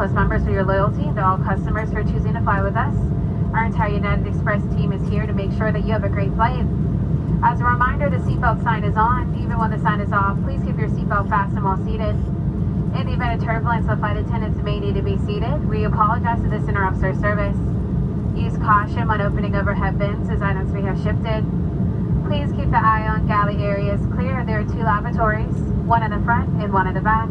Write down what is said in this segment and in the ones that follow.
Plus members for your loyalty and to all customers for choosing to fly with us. Our entire United Express team is here to make sure that you have a great flight. As a reminder, the seatbelt sign is on. Even when the sign is off, please keep your seatbelt fastened while seated. In the event of turbulence, the flight attendants may need to be seated. We apologize if this interrupts our service. Use caution when opening overhead bins as items may have shifted. Please keep the eye on galley areas clear. There are 2 lavatories, one in the front and one in the back.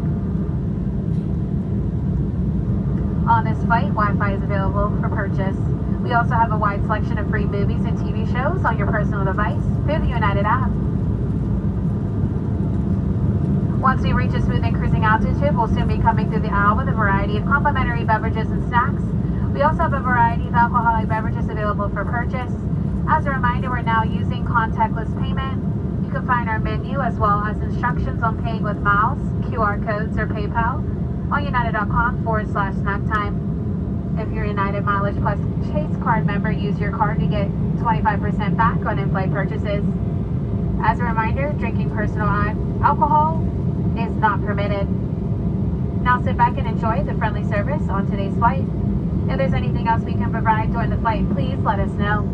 On this flight, Wi-Fi is available for purchase. We also have a wide selection of free movies and TV shows on your personal device through the United app. Once we reach a smooth and cruising altitude, we'll soon be coming through the aisle with a variety of complimentary beverages and snacks. We also have a variety of alcoholic beverages available for purchase. As a reminder, we're now using contactless payment. You can find our menu as well as instructions on paying with miles, QR codes, or PayPal on united.com/snacktime. If you're a United Mileage Plus Chase card member, use your card to get 25% back on in-flight purchases. As a reminder, drinking personal alcohol is not permitted. Now sit back and enjoy the friendly service on today's flight. If there's anything else we can provide during the flight, please let us know.